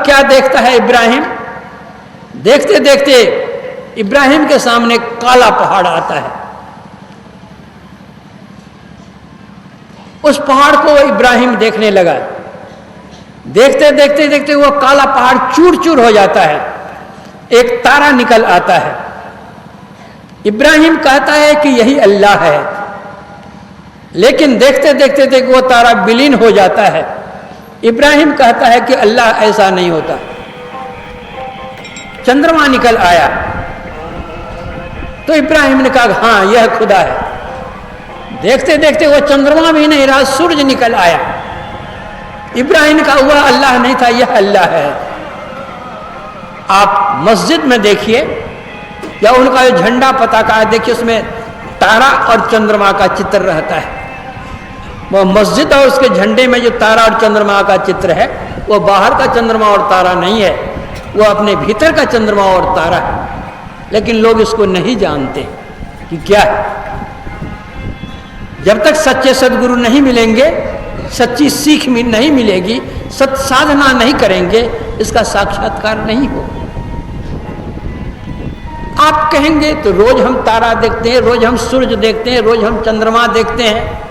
क्या देखता है इब्राहिम? देखते देखते इब्राहिम के सामने काला पहाड़ आता है। उस पहाड़ को इब्राहिम देखने लगा। देखते देखते देखते वो काला पहाड़ चूर चूर हो जाता है, एक तारा निकल आता है। इब्राहिम कहता है कि यही अल्लाह है, लेकिन देखते देखते देखते वो तारा विलीन हो जाता है। इब्राहिम कहता है कि अल्लाह ऐसा नहीं होता। चंद्रमा निकल आया तो इब्राहिम ने कहा हाँ यह खुदा है। देखते देखते वो चंद्रमा भी नहीं रहा, सूरज निकल आया। इब्राहिम का हुआ अल्लाह नहीं था, यह अल्लाह है। आप मस्जिद में देखिए या उनका जो झंडा पताका है, देखिए उसमें तारा और चंद्रमा का चित्र रहता है। वो मस्जिद और उसके झंडे में जो तारा और चंद्रमा का चित्र है, वो बाहर का चंद्रमा और तारा नहीं है, वो अपने भीतर का चंद्रमा और तारा है। लेकिन लोग इसको नहीं जानते कि क्या है। जब तक सच्चे सदगुरु नहीं मिलेंगे, सच्ची सीख नहीं मिलेगी, सत साधना नहीं करेंगे, इसका साक्षात्कार नहीं हो। आप कहेंगे तो रोज हम तारा देखते हैं, रोज हम सूरज देखते हैं, रोज हम चंद्रमा देखते हैं,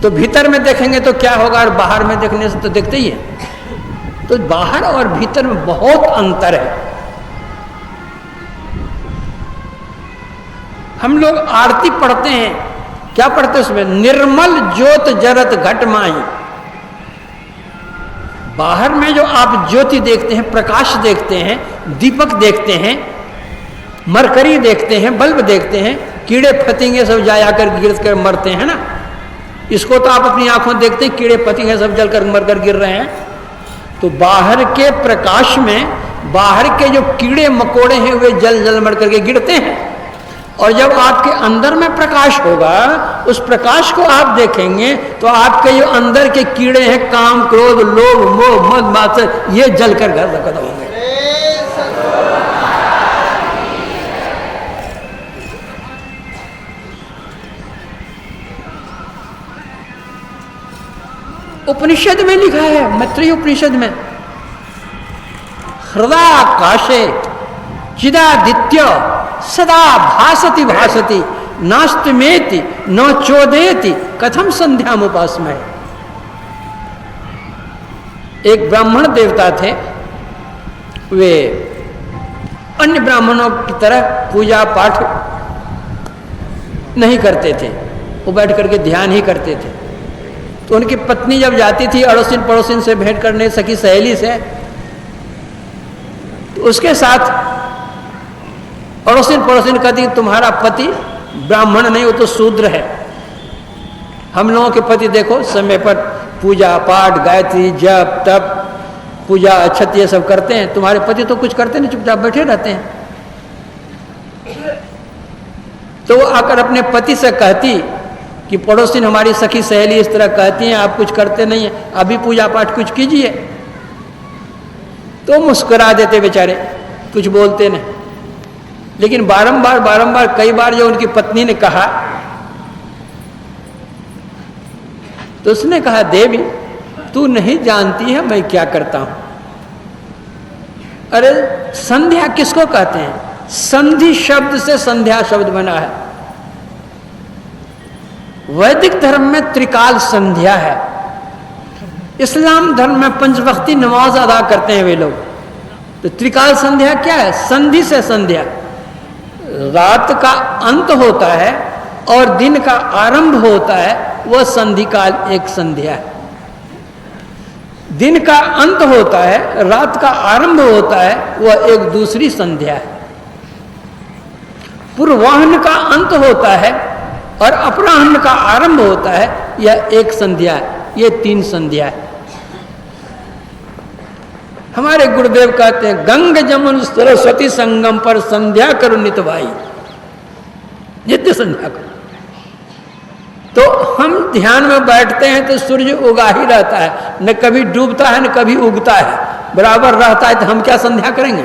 तो भीतर में देखेंगे तो क्या होगा और बाहर में देखने से तो देखते ही है। तो बाहर और भीतर में बहुत अंतर है। हम लोग आरती पढ़ते हैं, क्या पढ़ते हैं उसमें? निर्मल ज्योत जरत घट माई। बाहर में जो आप ज्योति देखते हैं, प्रकाश देखते हैं, दीपक देखते हैं, मरकरी देखते हैं, बल्ब देखते हैं, कीड़े फतिंगे सब जाया कर गिर कर मरते हैं ना। इसको तो आप अपनी आंखों देखते हैं, कीड़े फतिंगे सब जलकर मरकर गिर रहे हैं। तो बाहर के प्रकाश में बाहर के जो कीड़े मकोड़े हैं वे जल जल मर करके गिरते हैं, और जब आपके अंदर में प्रकाश होगा, उस प्रकाश को आप देखेंगे तो आपके जो अंदर के कीड़े हैं, काम क्रोध लोभ मोह मद मात्सर्य, ये जलकर घर खत्म होंगे। उपनिषद में लिखा है, मैत्रेय उपनिषद में, हृदयाकाशे चिदादित्य सदा भासति भासति नास्तिमेति न चोदेति कथम संध्याम उपासमय। एक ब्राह्मण देवता थे, वे अन्य ब्राह्मणों की तरह पूजा पाठ नहीं करते थे, वो बैठ करके ध्यान ही करते थे। तो उनकी पत्नी जब जाती थी अड़ोसिन पड़ोसिन से भेंट करने, सखी सहेली से, तो उसके साथ अड़ोसिन पड़ोसिन कहती तुम्हारा पति ब्राह्मण नहीं, वो तो शूद्र है। हम लोगों के पति देखो समय पर पूजा पाठ गायत्री जप तप पूजा अक्षत ये सब करते हैं, तुम्हारे पति तो कुछ करते नहीं, चुपचाप बैठे रहते हैं। तो वो आकर अपने पति से कहती कि पड़ोसिन हमारी सखी सहेली इस तरह कहती हैं, आप कुछ करते नहीं हैं, अभी पूजा पाठ कुछ कीजिए। तो मुस्कुरा देते बेचारे, कुछ बोलते नहीं। लेकिन बारंबार बारंबार कई बार जो उनकी पत्नी ने कहा, तो उसने कहा देवी तू नहीं जानती है मैं क्या करता हूं। अरे संध्या किसको कहते हैं? संधि शब्द से संध्या शब्द बना है। वैदिक धर्म में त्रिकाल संध्या है। इस्लाम धर्म में पंचवक्ती नमाज अदा करते हैं वे लोग। तो त्रिकाल संध्या क्या है? संधि से संध्या, रात का अंत होता है और दिन का आरंभ होता है, वह संधि काल एक संध्या है। दिन का अंत होता है, रात का आरंभ होता है, वह एक दूसरी संध्या है। पूर्वाह्न का अंत होता है और अपराह्न का आरंभ होता है, यह एक संध्या है। ये तीन संध्या है। हमारे गुरुदेव कहते हैं गंग जमुन सरस्वती संगम पर संध्या करो नित भाई, नित्य संध्या करो। तो हम ध्यान में बैठते हैं तो सूर्य उगा ही रहता है, न कभी डूबता है न कभी उगता है, बराबर रहता है। तो हम क्या संध्या करेंगे?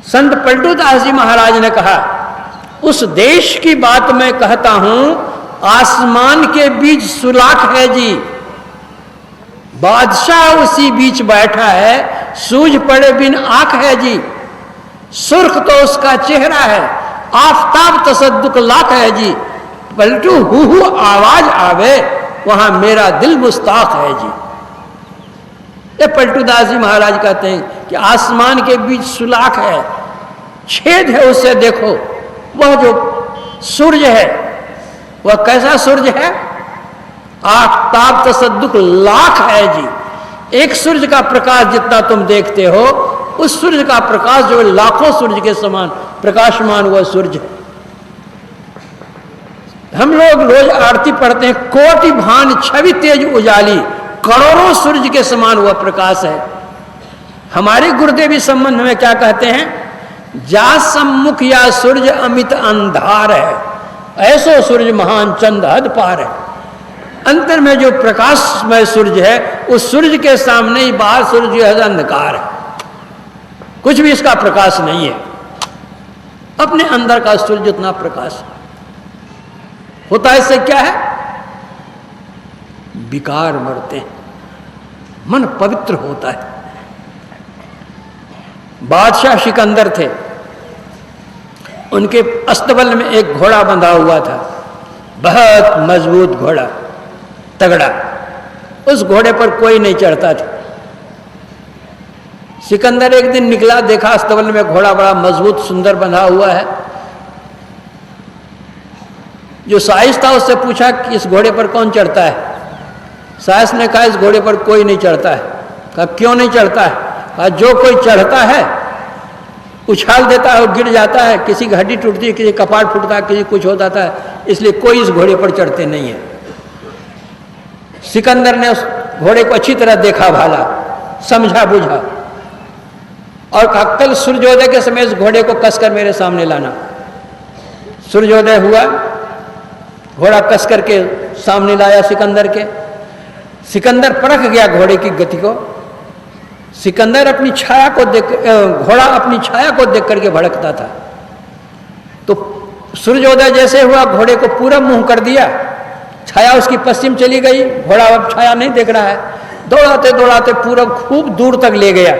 संत पलटू दास जी महाराज ने कहा, उस देश की बात मैं कहता हूं, आसमान के बीच सुलाख है जी, बादशाह उसी बीच बैठा है, सूझ पड़े बिन आंख है जी, सुर्ख तो उसका चेहरा है, आफताब तसद्दुक लाख है जी, पलटू हु आवाज आवे, वहां मेरा दिल मुस्ताक है जी। ये पलटूदास जी महाराज कहते हैं कि आसमान के बीच सुलाख है, छेद है, उससे देखो वह जो सूर्य है वह कैसा सूर्य है, आफताब तसद्दुक लाख है जी। एक सूर्य का प्रकाश जितना तुम देखते हो, उस सूर्य का प्रकाश जो लाखों सूर्य के समान प्रकाशमान वह सूर्य है। हम लोग रोज आरती पढ़ते हैं, कोटि भान छवि तेज उजाली, करोड़ों सूर्य के समान वह प्रकाश है। हमारे गुरुदेव इस संबंध में क्या कहते हैं, जा सम्मुख या सूर्य अमित अंधार है, ऐसो सूर्य महान चंद हद पार है। अंतर में जो प्रकाशमय सूर्य है, उस सूर्य के सामने ही बाहर सूर्य है अंधकार है, कुछ भी इसका प्रकाश नहीं है। अपने अंदर का सूर्य उतना प्रकाश होता है। इससे क्या है, विकार मरते हैं, मन पवित्र होता है। बादशाह सिकंदर थे, उनके अस्तबल में एक घोड़ा बंधा हुआ था, बहुत मजबूत घोड़ा, तगड़ा। उस घोड़े पर कोई नहीं चढ़ता था। सिकंदर एक दिन निकला, देखा अस्तबल में घोड़ा बड़ा मजबूत सुंदर बंधा हुआ है। जो साइस था उससे पूछा कि इस घोड़े पर कौन चढ़ता है। साइस ने कहा इस घोड़े पर कोई नहीं चढ़ता है। कहा क्यों नहीं चढ़ता है। कहा जो कोई चढ़ता है उछाल देता है और गिर जाता है, किसी की हड्डी टूटती है, किसी कपाड़ फूटता है, किसी कुछ हो जाता है, इसलिए कोई इस घोड़े पर चढ़ते नहीं है। सिकंदर ने उस घोड़े को अच्छी तरह देखा भाला, समझा बुझा और कहा कल सूर्योदय के समय इस घोड़े को कसकर मेरे सामने लाना। सूर्योदय हुआ, घोड़ा कस करके सामने लाया सिकंदर के। सिकंदर परख गया घोड़े की गति को। सिकंदर अपनी छाया को देख, घोड़ा अपनी छाया को देख करके भड़कता था। तो सूर्योदय जैसे हुआ, घोड़े को पूरब मुंह कर दिया, छाया उसकी पश्चिम चली गई, घोड़ा अब छाया नहीं देख रहा है। दौड़ाते दौड़ाते पूरब खूब दूर तक ले गया।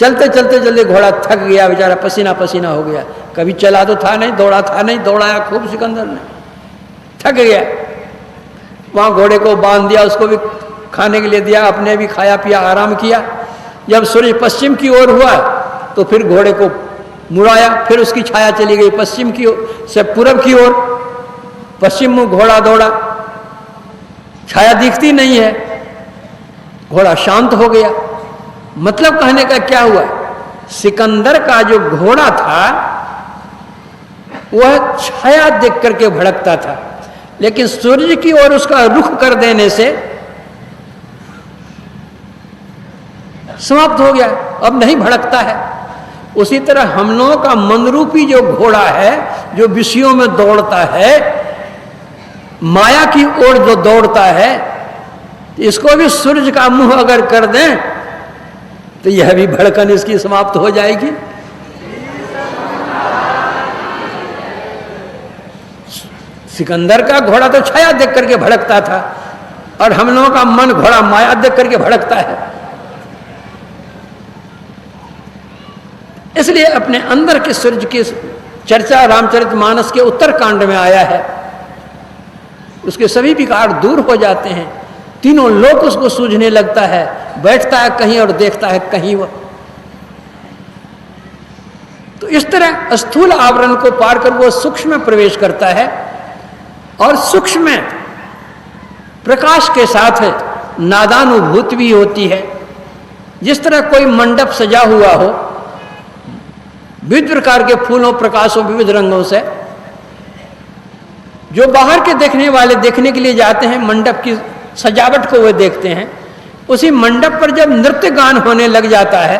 चलते चलते चलते घोड़ा थक गया, बेचारा पसीना पसीना हो गया। कभी चला तो था नहीं, दौड़ा था नहीं, दौड़ाया खूब सिकंदर ने, थक गया। वहां घोड़े को बांध दिया, उसको भी खाने के लिए दिया, अपने भी खाया पिया, आराम किया। जब सूर्य पश्चिम की ओर हुआ तो फिर घोड़े को मुड़ाया, फिर उसकी छाया चली गई पश्चिम की ओर से पूरब की ओर। पश्चिम में घोड़ा दौड़ा, छाया दिखती नहीं है, घोड़ा शांत हो गया। मतलब कहने का क्या हुआ, सिकंदर का जो घोड़ा था वह छाया देख करके भड़कता था, लेकिन सूर्य की ओर उसका रुख कर देने से समाप्त हो गया, अब नहीं भड़कता है। उसी तरह हम लोगों का मनरूपी जो घोड़ा है, जो विषयों में दौड़ता है, माया की ओर जो दौड़ता है, इसको भी सूर्य का मुंह अगर कर दें तो यह भी भड़कन इसकी समाप्त हो जाएगी। सिकंदर का घोड़ा तो छाया देख करके भड़कता था और हम लोगों का मन घोड़ा माया देख करके भड़कता है। इसलिए अपने अंदर के सूर्य की चर्चा रामचरितमानस के उत्तरकांड में आया है। उसके सभी विकार दूर हो जाते हैं, तीनों लोक उसको सूझने लगता है, बैठता है कहीं और देखता है कहीं। वह तो इस तरह स्थूल आवरण को पार कर वो सूक्ष्म में प्रवेश करता है और सूक्ष्म में प्रकाश के साथ नादानुभूति भी होती है। जिस तरह कोई मंडप सजा हुआ हो विविध प्रकार के फूलों, प्रकाशों, विविध रंगों से, जो बाहर के देखने वाले देखने के लिए जाते हैं, मंडप की सजावट को वे देखते हैं। उसी मंडप पर जब नृत्य गान होने लग जाता है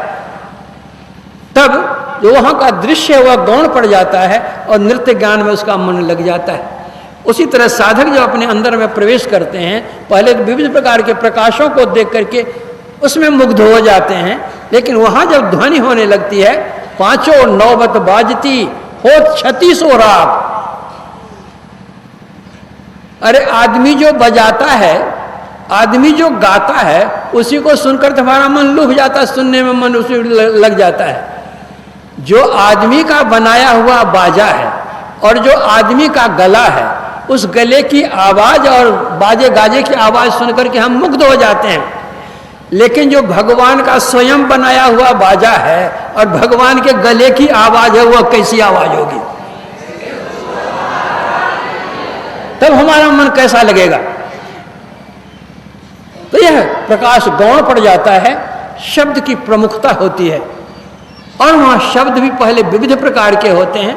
तब जो वहाँ का दृश्य है वह गौण पड़ जाता है और नृत्य गान में उसका मन लग जाता है। उसी तरह साधक जो अपने अंदर में प्रवेश करते हैं, पहले तो विविध प्रकार के प्रकाशों को देख करके उसमें मुग्ध हो जाते हैं, लेकिन वहाँ जब ध्वनि होने लगती है, पांचों नौबत बाजती हो 36 राग। अरे आदमी जो बजाता है आदमी जो गाता है उसी को सुनकर तुम्हारा मन लुभ जाता है, सुनने में मन उसी लग जाता है। जो आदमी का बनाया हुआ बाजा है और जो आदमी का गला है, उस गले की आवाज और बाजे गाजे की आवाज सुनकर के हम मुग्ध हो जाते हैं। लेकिन जो भगवान का स्वयं बनाया हुआ बाजा है और भगवान के गले की आवाज है, वह कैसी आवाज होगी? तब हमारा मन कैसा लगेगा? तो यह प्रकाश गौण पड़ जाता है, शब्द की प्रमुखता होती है। और वहां शब्द भी पहले विविध प्रकार के होते हैं।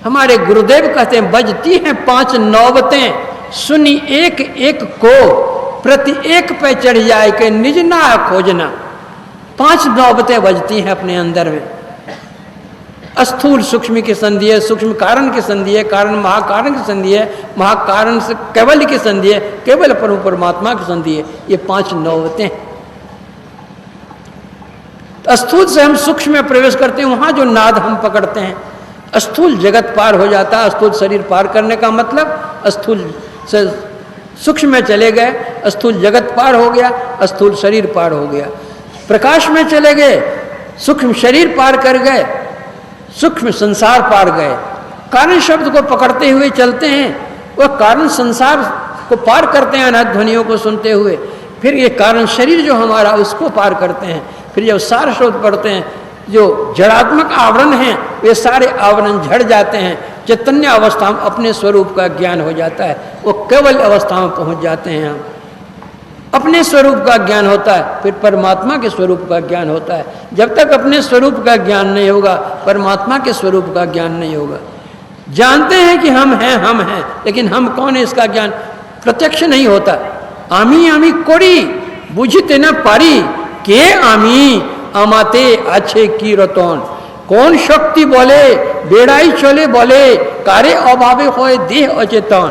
हमारे गुरुदेव कहते हैं, बजती हैं 5 नौबतें, सुनी एक एक को, प्रति एक पे चढ़ जाए के निज ना खोजना। 5 नौबतें बजती हैं अपने अंदर में। स्थूल सूक्ष्म की संधि है, सूक्ष्म कारण की संधि है, कारण महाकारण की संधि है, महाकारण से केवल की संधि है, केवल परमात्मा की संधि है। ये 5 नौबतें। स्थूल से हम सूक्ष्म में प्रवेश करते हैं, वहां जो नाद हम पकड़ते हैं, स्थूल जगत पार हो जाता है। स्थूल शरीर पार करने का मतलब स्थूल से सूक्ष्म में चले गए, स्थूल जगत पार हो गया, स्थूल शरीर पार हो गया। प्रकाश में चले गए, सूक्ष्म शरीर पार कर गए, सूक्ष्म संसार पार गए। कारण शब्द को पकड़ते हुए चलते हैं, वह कारण संसार को पार करते हैं अनहद ध्वनियों को सुनते हुए। फिर ये कारण शरीर जो हमारा, उसको पार करते हैं। फिर जब सार शोध पढ़ते हैं, जो जड़ात्मक आवरण हैं वे सारे आवरण झड़ जाते हैं। चैतन्य अवस्था में अपने स्वरूप का ज्ञान हो जाता है, वो केवल अवस्था में पहुंच जाते हैं। हम अपने स्वरूप का ज्ञान होता है, फिर परमात्मा के स्वरूप का ज्ञान होता है। जब तक अपने स्वरूप का ज्ञान नहीं होगा, परमात्मा के स्वरूप का ज्ञान नहीं होगा। जानते हैं कि हम हैं, लेकिन हम कौन है इसका ज्ञान प्रत्यक्ष नहीं होता। आमी आमी कोड़ी बुझते न पारी के आमी আমাতে আছে কি রতন, কোন শক্তি বলে বেড়াই চলে বলে, কারে অভাবে হয় দেহ অচেতন,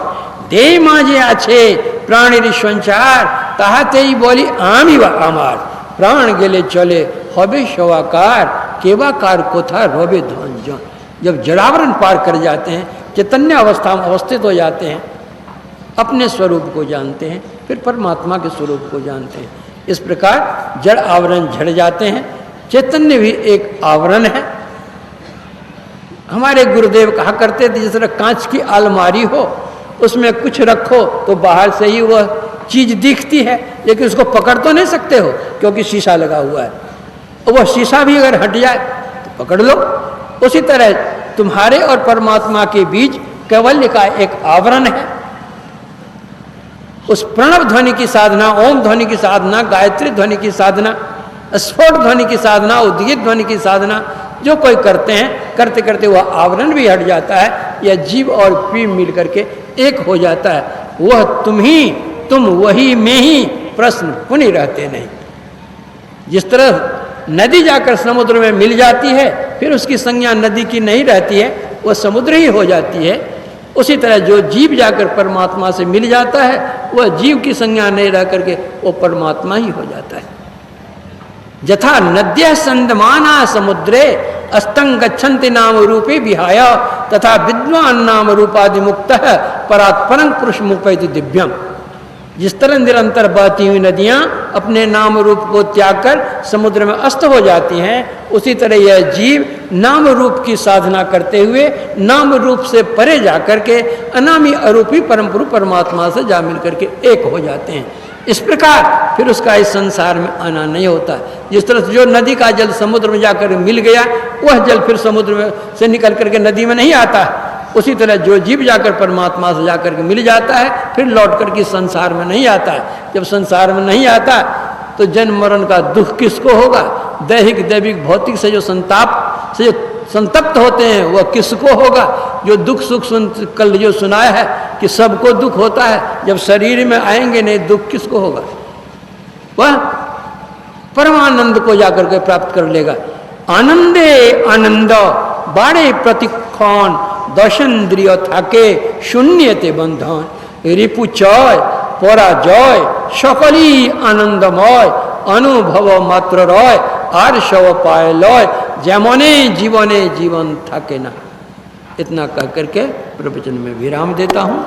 দেহ মাঝে আছে প্রাণের সঞ্চার, তাহাতেই বলি আমি বা আমার, প্রাण गेले चले হবে সবাকার, কেবাকার কোথা রবে ধনজন। जब जड़ावरण पार कर जाते हैं, चैतन्य अवस्था में अवस्थित हो जाते हैं, अपने स्वरूप को जानते हैं, फिर परमात्मा के स्वरूप को जानते हैं। इस प्रकार जड़ आवरण झड़ जाते हैं। चैतन्य भी एक आवरण है। हमारे गुरुदेव कहा करते थे, जिस तरह कांच की अलमारी हो, उसमें कुछ रखो तो बाहर से ही वह चीज दिखती है, लेकिन उसको पकड़ तो नहीं सकते हो क्योंकि शीशा लगा हुआ है। और वह शीशा भी अगर हट जाए तो पकड़ लो। उसी तरह तुम्हारे और परमात्मा के बीच कैवल्य का एक आवरण है। उस प्रणव ध्वनि की साधना, ओम ध्वनि की साधना, गायत्री ध्वनि की साधना, स्फोट ध्वनि की साधना, उद्गीत ध्वनि की साधना जो कोई करते हैं, करते करते वह आवरण भी हट जाता है, या जीव और पीव मिल करके एक हो जाता है। वह तुम वही में ही, प्रश्न पुनः रहते नहीं। जिस तरह नदी जाकर समुद्र में मिल जाती है, फिर उसकी संज्ञा नदी की नहीं रहती है, वह समुद्र ही हो जाती है। उसी तरह जो जीव जाकर परमात्मा से मिल जाता है, वह जीव की संज्ञा नहीं रह करके वो परमात्मा ही हो जाता है। यथा नद्य संदमाना समुद्रे अस्तंग गच्छन्ति नाम रूपे विहाय, तथा विद्वान नाम रूपादि मुक्त परात्परं पुरुष मुपैति दिव्यम। जिस तरह निरंतर बहती हुई नदियां अपने नाम रूप को त्याग कर समुद्र में अस्त हो जाती हैं, उसी तरह यह जीव नाम रूप की साधना करते हुए नाम रूप से परे जाकर के अनामी अरूपी परम पुरुष परमात्मा से जा मिल करके एक हो जाते हैं। इस प्रकार फिर उसका इस संसार में आना नहीं होता। जिस तरह से जो नदी का जल समुद्र में जाकर मिल गया, वह जल फिर समुद्र में से निकल करके नदी में नहीं आता, उसी तरह जो जीव जाकर परमात्मा से जाकर के मिल जाता है, फिर लौट करके संसार में नहीं आता है। जब संसार में नहीं आता तो जन्म मरण का दुख किसको होगा? दैहिक दैविक भौतिक से जो संताप से जो संतप्त होते हैं, वह किसको होगा? जो दुख सुख कल जो सुनाया है कि सबको दुख होता है, जब शरीर में आएंगे नहीं, दुख किसको होगा? वह परमानंद को जाकर के प्राप्त कर लेगा। आनंदे आनंद बाड़े प्रतिक्षण, दशेन्द्रिय থাকে শূন্যতে বন্ধন, রিপু চয় পরাজয় সকলই আনন্দময়, অনুভব মাত্র রয় আর সব পায় লয়, যেমনে जीवने जीवन থাকে না। इतना कह करके प्रवचन में विराम देता हूँ।